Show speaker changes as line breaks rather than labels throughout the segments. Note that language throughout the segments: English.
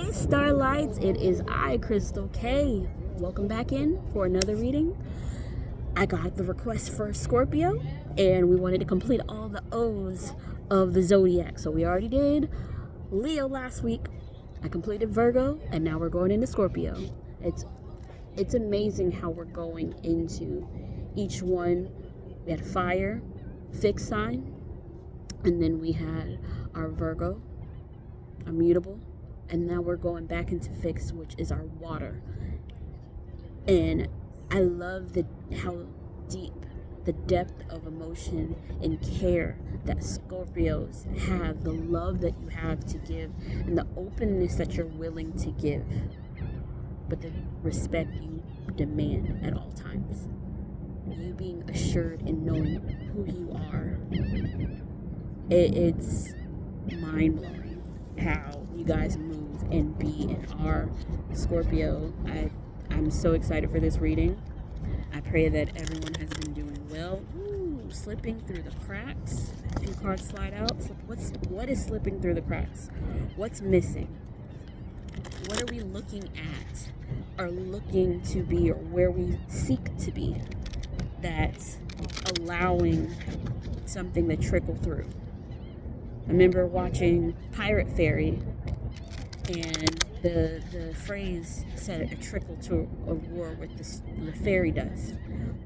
Hi Starlights, it is I, Crystal K. Welcome back in for another reading. I got the request for Scorpio and we wanted to complete all the O's of the zodiac. So we already did Leo last week. I completed Virgo and now we're going into Scorpio. It's amazing how we're going into each one. We had fire, fixed sign, and then we had our Virgo, immutable. And now we're going back into fixed, which is our water. And I love how deep, the depth of emotion and care that Scorpios have, the love that you have to give, and the openness that you're willing to give, but the respect you demand at all times. You being assured and knowing who you are. It's mind-blowing how you guys move and be and are Scorpio. I'm so excited for this reading. I pray that everyone has been doing well. Ooh, slipping through the cracks. A few cards slide out. What is slipping through the cracks? What's missing? What are we looking at or looking to be, or where we seek to be, that's allowing something to trickle through? I remember watching Pirate Fairy, and the phrase said a trickle to a roar with the fairy dust.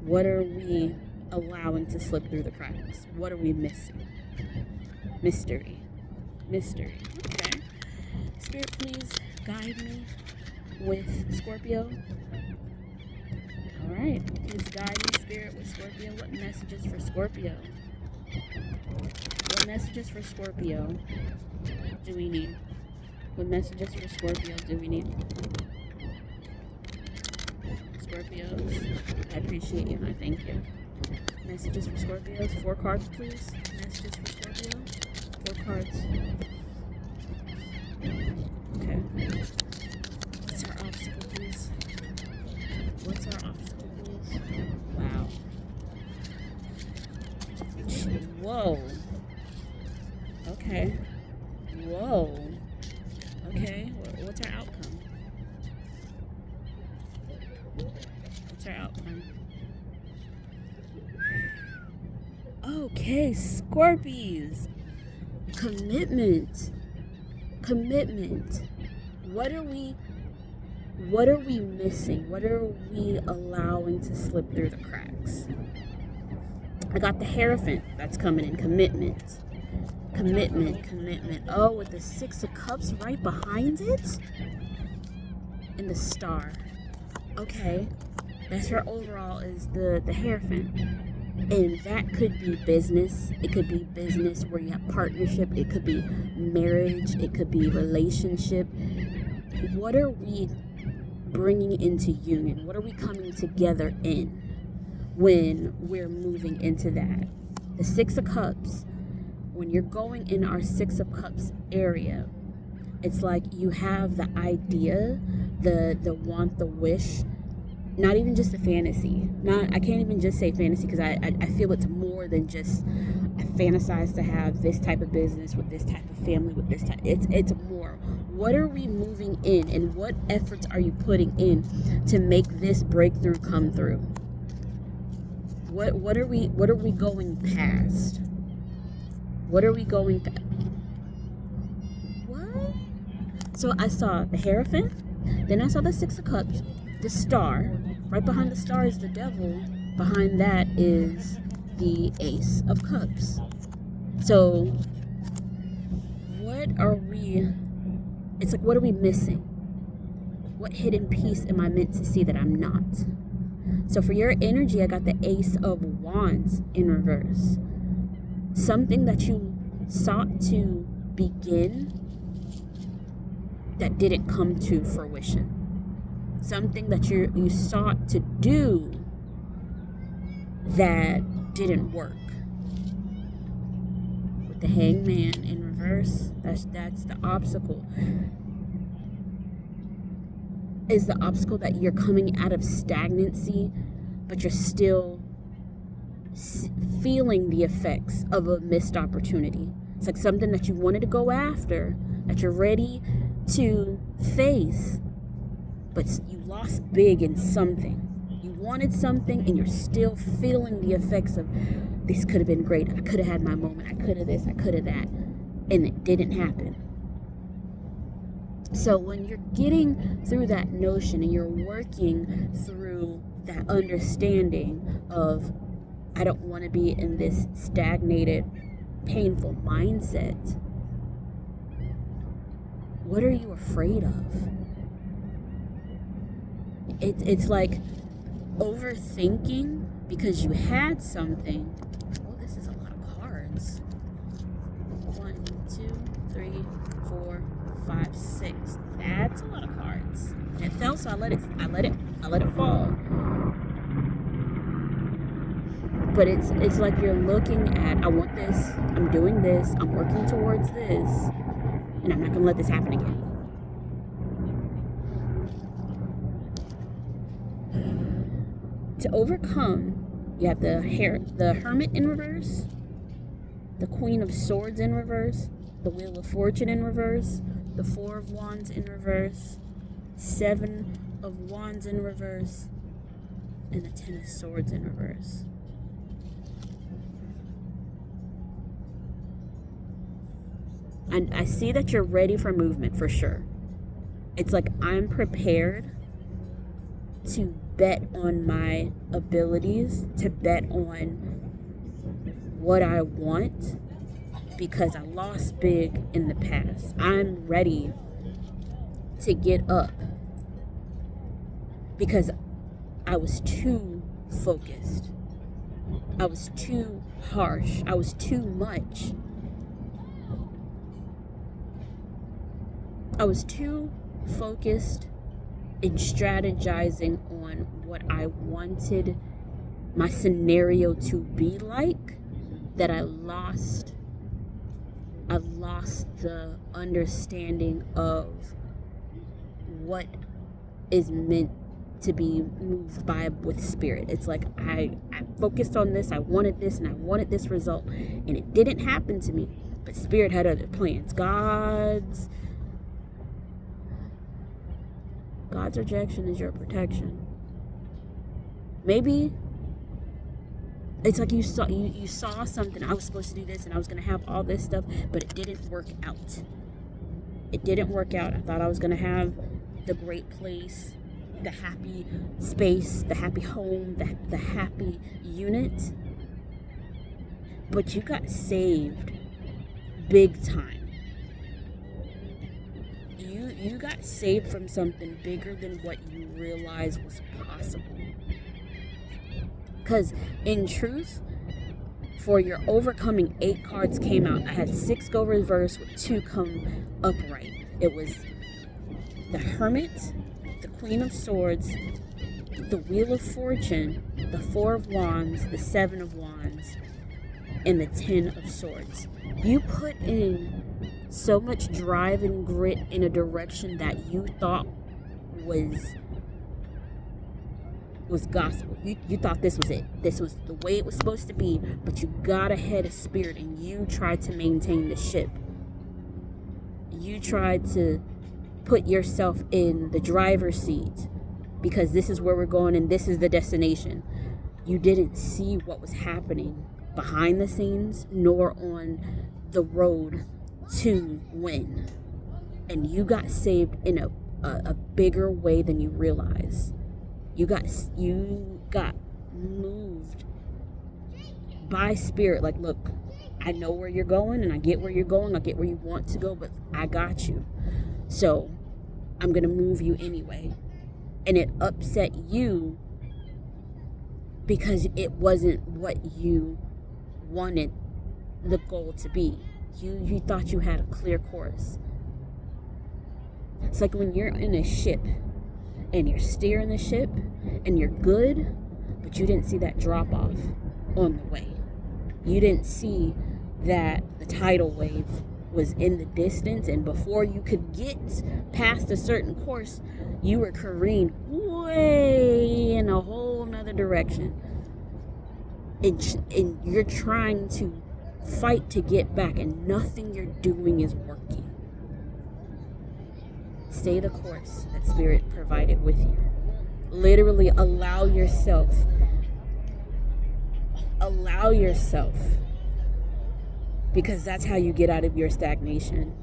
What are we allowing to slip through the cracks? What are we missing? Mystery. Okay. Spirit, please guide me with Scorpio. All right. Please guide me, Spirit, with Scorpio. What messages for Scorpio? What messages for Scorpio do we need? What messages for Scorpio do we need? Scorpios, I appreciate you. I thank you. Messages for Scorpios. 4 cards, please. Messages for Scorpio. 4 cards. Okay. What's our obstacle, please? What's our obstacle, please? Wow. Whoa. Okay. Whoa. Okay. What's our outcome? What's our outcome? Okay, Scorpies. Commitment. What are we missing? What are we allowing to slip through the cracks? I got the Hierophant that's coming in. Commitment. Oh, with the 6 of Cups right behind it? And the Star. Okay. That's your overall is the Hierophant. And that could be business. It could be business where you have partnership. It could be marriage. It could be relationship. What are we bringing into union? What are we coming together in when we're moving into that? The 6 of Cups. When you're going in our 6 of Cups area, it's like you have the idea, the want, the wish, not even just a fantasy. I can't even just say fantasy, because I feel it's more than just I fantasize to have this type of business with this type of family with this type. It's more. What are we moving in, and what efforts are you putting in to make this breakthrough come through? What are we going past? What are we going past? What? So I saw the Hierophant, then I saw the 6 of Cups, the Star. Right behind the Star is the Devil. Behind that is the Ace of Cups. So what are we missing? What hidden piece am I meant to see that I'm not? So for your energy, I got the Ace of Wands in reverse. Something that you sought to begin that didn't come to fruition. Something that you sought to do that didn't work. With the Hangman in reverse, that's the obstacle. Is the obstacle that you're coming out of stagnancy, but you're still feeling the effects of a missed opportunity. It's like something that you wanted to go after, that you're ready to face, but you lost big in something. You wanted something and you're still feeling the effects of, this could have been great. I could have had my moment. I could have this. I could have that. And it didn't happen. So when you're getting through that notion and you're working through that understanding of, I don't want to be in this stagnated, painful mindset, what are you afraid of? It's like overthinking because you had something. Oh, this is a lot of cards. 1, 2, 3, 4, 5, 6. That's a lot of cards. And it fell, so I let it fall. But it's like you're looking at, I want this, I'm doing this, I'm working towards this, and I'm not gonna let this happen again. To overcome, you have the Hermit in reverse, the Queen of Swords in reverse, the Wheel of Fortune in reverse, the Four of Wands in reverse, 7 of Wands in reverse, and the 10 of Swords in reverse. And I see that you're ready for movement for sure. It's like I'm prepared to bet on my abilities, to bet on what I want, because I lost big in the past. I'm ready to get up because I was too focused. I was too harsh. I was too much. I was too focused in strategizing on what I wanted my scenario to be like, that I lost the understanding of what is meant to be moved by with spirit. It's like I focused on this, I wanted this, and I wanted this result, and it didn't happen to me, but spirit had other plans. God's rejection is your protection. Maybe it's like you saw something. I was supposed to do this and I was going to have all this stuff, but it didn't work out. It didn't work out. I thought I was going to have the great place, the happy space, the happy home, the happy unit. But you got saved big time. You got saved from something bigger than what you realized was possible. Because in truth, for your overcoming, 8 cards came out. I had 6 go reverse with 2 come upright. It was the Hermit, the Queen of Swords, the Wheel of Fortune, the 4 of Wands, the 7 of Wands, and the 10 of Swords. You put in so much drive and grit in a direction that you thought was gospel. You thought this was it. This was the way it was supposed to be, but you got ahead of spirit and you tried to maintain the ship. You tried to put yourself in the driver's seat because this is where we're going and this is the destination. You didn't see what was happening behind the scenes nor on the road to win, and you got saved in a bigger way than you realize. You got moved by spirit. Like, look, I know where you're going and I get where you're going. I get where you want to go, but I got you. So I'm going to move you anyway. And it upset you because it wasn't what you wanted the goal to be. You thought you had a clear course. It's like when you're in a ship and you're steering the ship and you're good, but you didn't see that drop off on the way. You didn't see that the tidal wave was in the distance, and before you could get past a certain course, you were careened way in a whole nother direction. And you're trying to fight to get back, and nothing you're doing is working. Stay the course that Spirit provided with you. Literally allow yourself, because that's how you get out of your stagnation.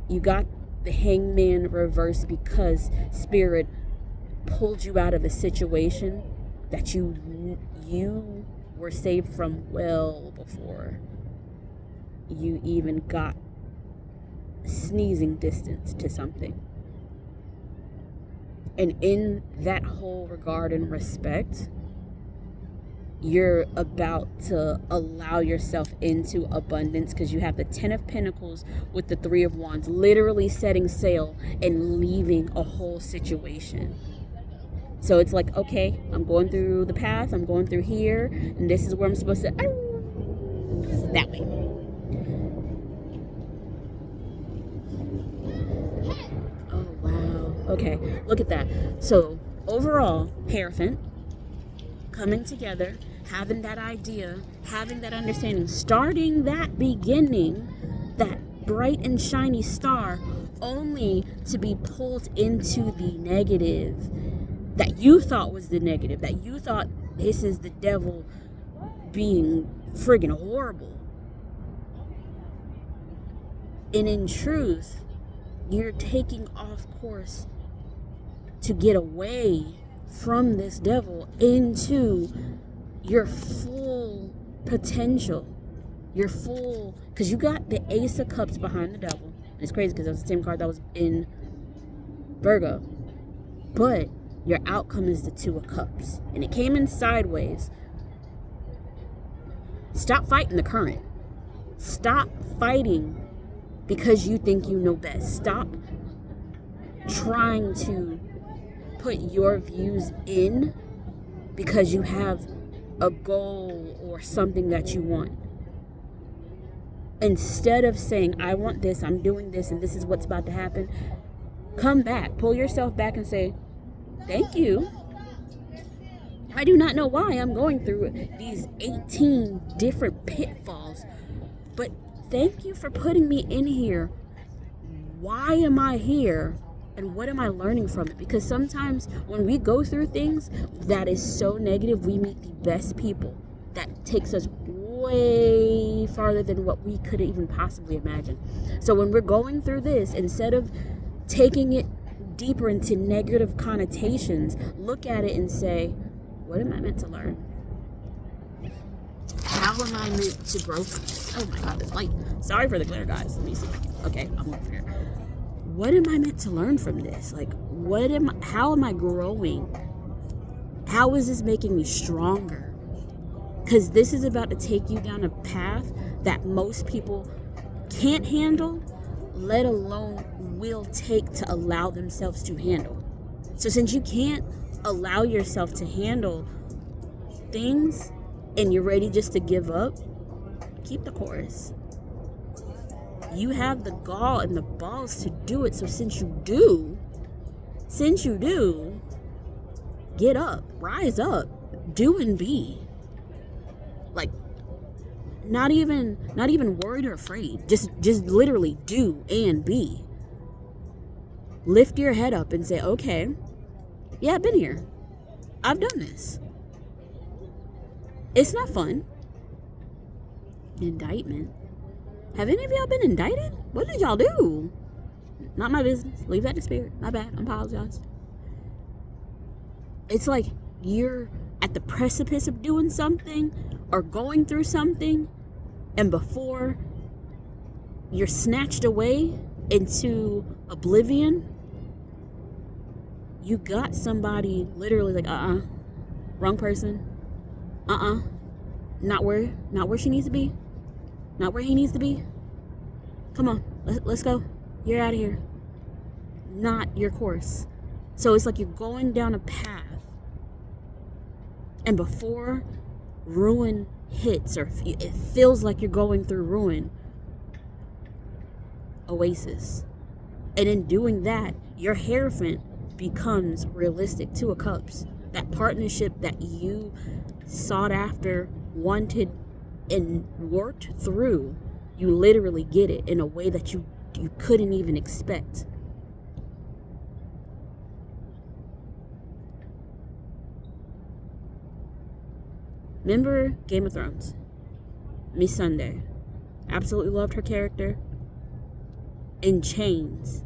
You got the hangman reversed because Spirit pulled you out of a situation that you were saved from well before you even got sneezing distance to something. And in that whole regard and respect, you're about to allow yourself into abundance, because you have the 10 of Pentacles with the 3 of Wands, literally setting sail and leaving a whole situation. So it's like, okay, I'm going through the path, I'm going through here, and this is where I'm supposed to, that way. Oh, wow. Okay, look at that. So overall, Hierophant, coming together, having that idea, having that understanding, starting that beginning, that bright and shiny star, only to be pulled into the negative that you thought was the negative, that you thought this is the devil being friggin' horrible. And in truth, you're taking off course to get away from this devil into your full potential, your full, because you got the Ace of Cups behind the devil. It's crazy because it was the same card that was in Virgo, but your outcome is the 2 of Cups, and it came in sideways. Stop fighting the current. Stop fighting because you think you know best. Stop trying to put your views in because you have a goal or something that you want. Instead of saying, I want this, I'm doing this, and this is what's about to happen, come back, pull yourself back and say, thank you. I do not know why I'm going through these 18 different pitfalls, but thank you for putting me in here. Why am I here? And what am I learning from it? Because sometimes when we go through things that is so negative, we meet the best people. That takes us way farther than what we could even possibly imagine. So when we're going through this, instead of taking it deeper into negative connotations, look at it and say, what am I meant to learn? How am I meant to grow from this? Oh my God, this light. Sorry for the glare, guys. Let me see if I can. Okay, I'm over here. What am I meant to learn from this? Like, how am I growing? How is this making me stronger? Because this is about to take you down a path that most people can't handle, let alone will take to allow themselves to handle. So since you can't allow yourself to handle things and you're ready just to give up, keep the course. You have the gall and the balls to do it. So since you do, get up, rise up, do and be. Like, not even worried or afraid. Just literally do and be. Lift your head up and say, okay, yeah, I've been here. I've done this. It's not fun. Indictment. Have any of y'all been indicted? What did y'all do? Not my business. Leave that to Spirit. My bad. I apologize. It's like you're at the precipice of doing something or going through something, and before you're snatched away into oblivion, you got somebody literally like, wrong person. Not where she needs to be. Not where he needs to be. Come on, let's go. You're out of here. Not your course. So it's like you're going down a path, and before ruin hits, or it feels like you're going through ruin, oasis. And in doing that, your Hierophant becomes realistic. 2 of Cups. That partnership that you sought after, wanted, and worked through, you literally get it in a way that you you couldn't even expect. Remember Game of Thrones? Miss Sunday. Absolutely loved her character. In chains.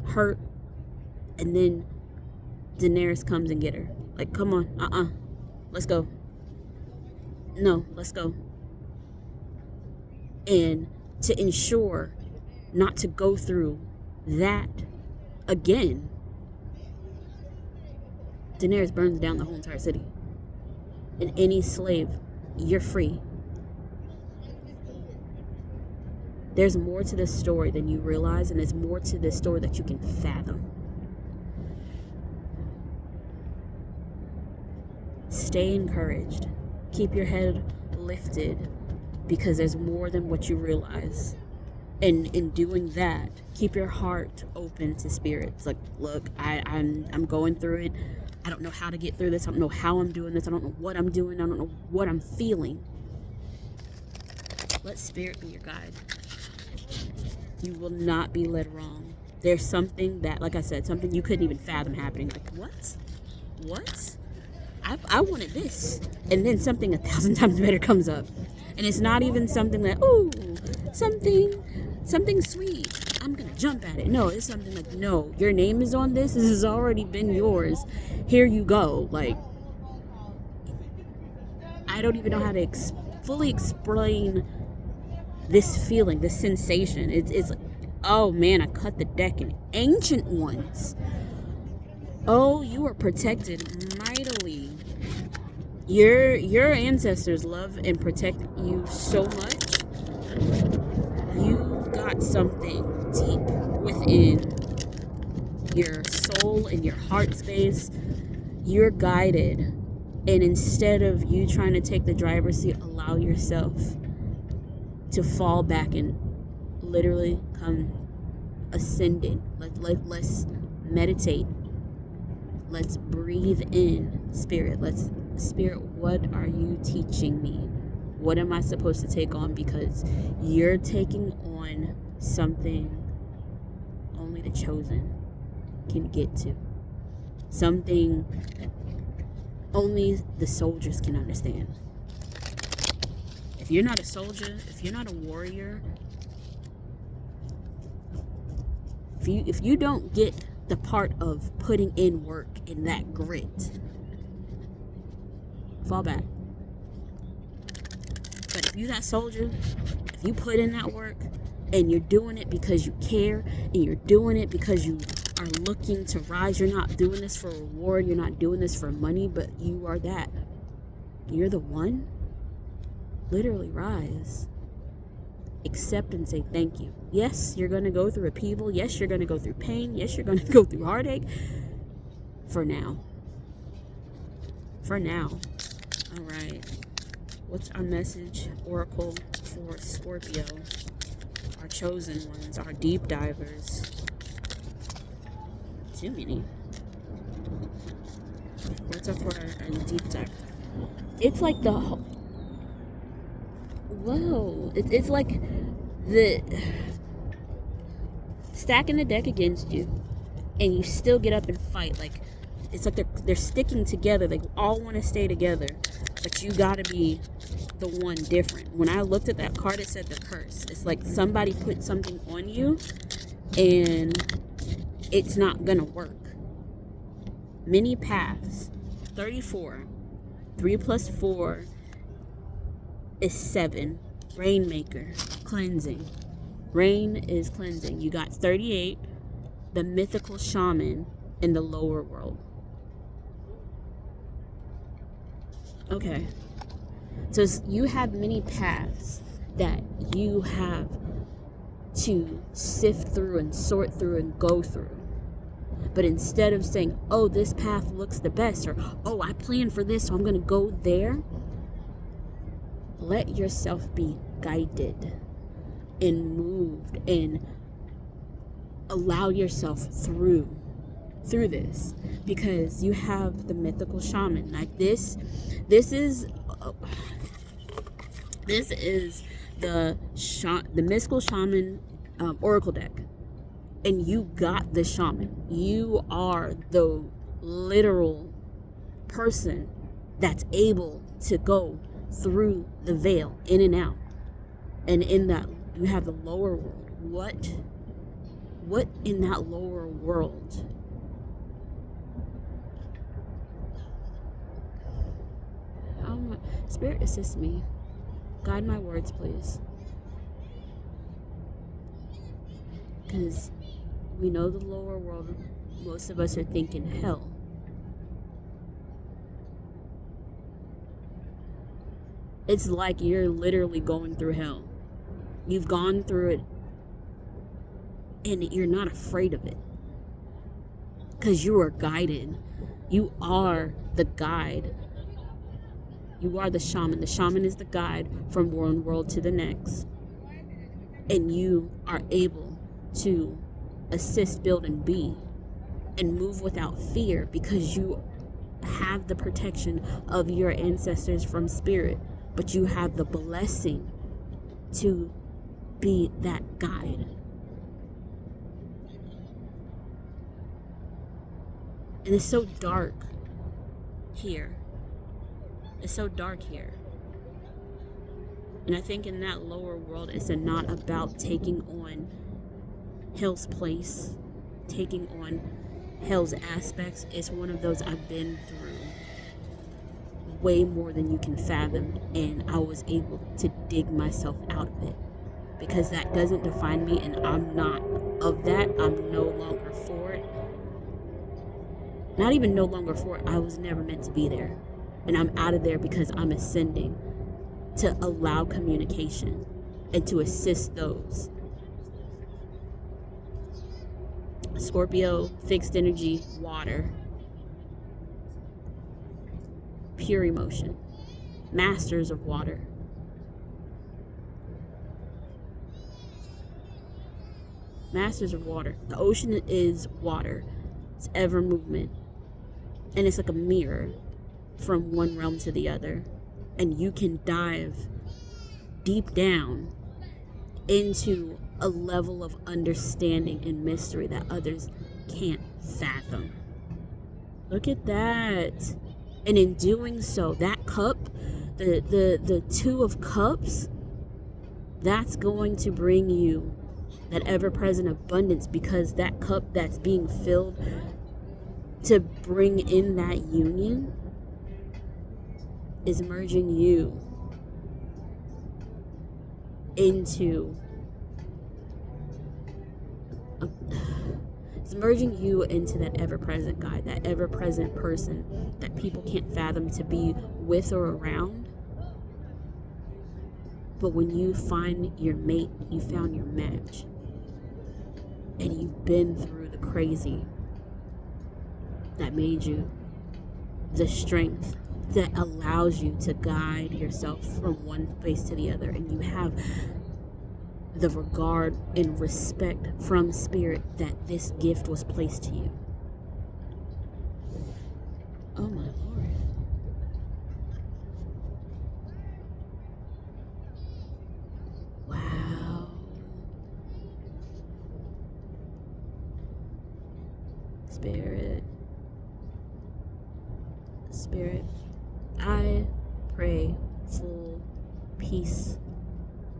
Hurt. And then Daenerys comes and get her. Like, come on. Let's go. No, let's go. And to ensure not to go through that again, Daenerys burns down the whole entire city. And any slave, you're free. There's more to this story than you realize, and there's more to this story that you can fathom. Stay encouraged. Keep your head lifted, because there's more than what you realize. And in doing that, keep your heart open to spirits. Like, look, I'm going through it. I don't know how to get through this. I don't know how I'm doing this. I don't know what I'm doing. I don't know what I'm feeling. Let spirit be your guide. You will not be led wrong. There's something that, like I said, something you couldn't even fathom happening. Like, what? I wanted this. And then something 1,000 times better comes up. And it's not even something that, something sweet. I'm going to jump at it. No, it's something like, no, your name is on this. This has already been yours. Here you go. Like, I don't even know how to fully explain this feeling, this sensation. It's like, oh man, I cut the deck in Ancient Ones. Oh, you are protected mightily. Your ancestors love and protect you so much. You've got something deep within your soul and your heart space. You're guided. And instead of you trying to take the driver's seat, allow yourself to fall back and literally come ascending. Let's meditate. Let's breathe in spirit. Spirit, what are you teaching me? What am I supposed to take on? Because you're taking on something only the chosen can get to. Something only the soldiers can understand. If you're not a soldier, if you're not a warrior, if you don't get the part of putting in work and that grit, fall back. But if you're that soldier, if you put in that work and you're doing it because you care and you're doing it because you are looking to rise, you're not doing this for reward, you're not doing this for money, but you are that. You're the one. Literally rise. Accept and say thank you. Yes, you're going to go through upheaval. Yes, you're going to go through pain. Yes, you're going to go through heartache. For now. All right. What's our message, Oracle, for Scorpio? Our chosen ones, our deep divers. Too many. What's up for our deep dive? It's like the whole... Whoa. It's like the... stacking the deck against you, and you still get up and fight. Like, it's like they're sticking together. They all want to stay together, but you gotta be the one different. When I looked at that card, it said the curse. It's like somebody put something on you, and it's not gonna work. Many paths. 34. 3 plus 4 is 7. Rainmaker. Cleansing. Rain is cleansing. You got 38. The mythical shaman in the lower world. Okay. So you have many paths that you have to sift through and sort through and go through. But instead of saying, oh, this path looks the best, or, oh, I planned for this, so I'm going to go there, let yourself be guided and moved and allow yourself through this, because you have the mythical shaman. Like this is the mystical shaman oracle deck, and you got the shaman. You are the literal person that's able to go through the veil, in and out. And in that, you have the lower world. What in that lower world Spirit, assist me. Guide my words, please. Because we know the lower world, most of us are thinking hell. It's like you're literally going through hell. You've gone through it, and you're not afraid of it. Because you are guided. You are the guide. You are the shaman. The shaman is the guide from one world to the next. And you are able to assist, build, and be, and move without fear, because you have the protection of your ancestors from spirit, but you have the blessing to be that guide. And it's so dark here. It's so dark here. And I think in that lower world, it's not about taking on hell's place, taking on hell's aspects. It's one of those I've been through way more than you can fathom, and I was able to dig myself out of it, because that doesn't define me, and I'm not of that. I'm no longer for it. Not even no longer for it. I was never meant to be there. And I'm out of there because I'm ascending to allow communication and to assist those. Scorpio, fixed energy, water, pure emotion, masters of water. Masters of water. The ocean is water. It's ever movement. And it's like a mirror from one realm to the other. And you can dive deep down into a level of understanding and mystery that others can't fathom. Look at that. And in doing so, that cup, the Two of Cups, that's going to bring you that ever-present abundance, because that cup that's being filled to bring in that union is merging you into that ever-present guide, that ever-present person that people can't fathom to be with or around. But when you find your mate, you found your match, and you've been through the crazy that made you the strength that allows you to guide yourself from one place to the other, and you have the regard and respect from spirit that this gift was placed to you. Oh my Lord. Wow. Spirit, I pray full peace,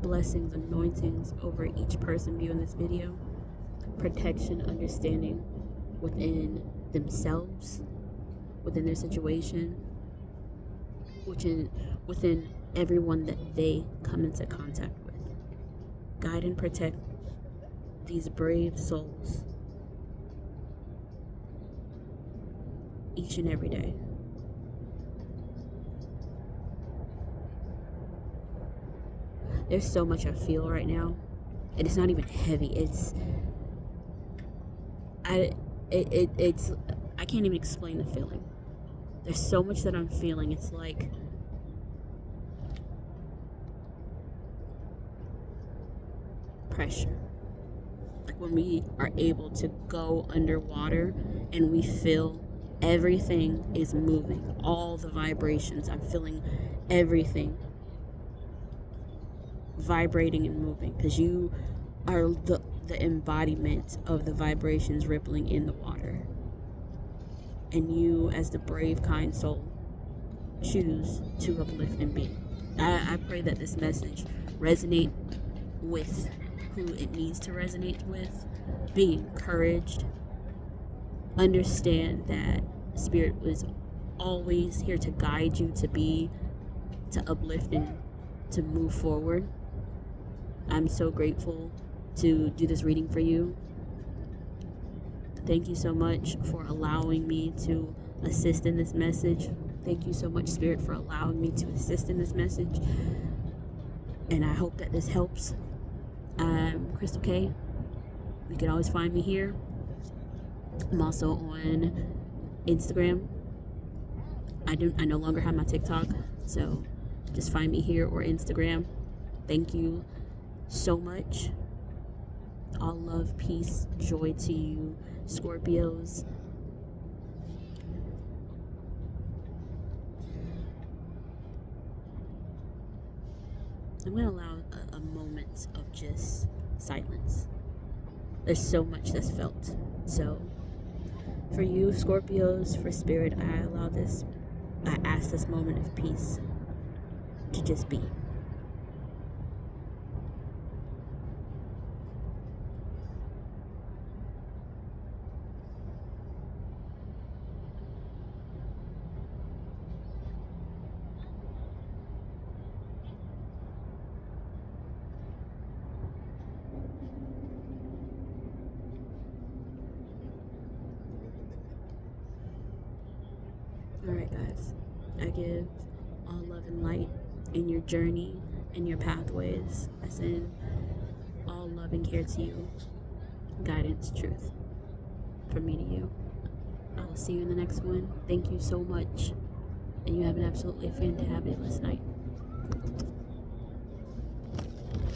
blessings, anointings over each person viewing this video, protection, understanding within themselves, within their situation, within everyone that they come into contact with. Guide and protect these brave souls each and every day. There's so much I feel right now, and it's not even heavy. I can't even explain the feeling. There's so much that I'm feeling. It's like pressure. Like when we are able to go underwater and we feel everything is moving, all the vibrations. I'm feeling everything vibrating and moving, because you are the embodiment of the vibrations rippling in the water. And you, as the brave, kind soul, choose to uplift and be. I pray that this message resonate with who it needs to resonate with. Be encouraged. Understand that Spirit was always here to guide you to uplift and to move forward. I'm so grateful to do this reading for you. Thank you so much for allowing me to assist in this message. Thank you so much, Spirit, for allowing me to assist in this message. And I hope that this helps. I'm Crystal K. You can always find me here. I'm also on Instagram. I no longer have my TikTok, so just find me here or Instagram. Thank you so much. All love, peace, joy to you, Scorpios. I'm going to allow a moment of just silence. There's so much that's felt. So, for you, Scorpios, for Spirit, I ask this moment of peace to just be. Alright, guys. I give all love and light in your journey, in your pathways. I send all love and care to you. Guidance, truth. From me to you. I will see you in the next one. Thank you so much. And you have an absolutely fantabulous night.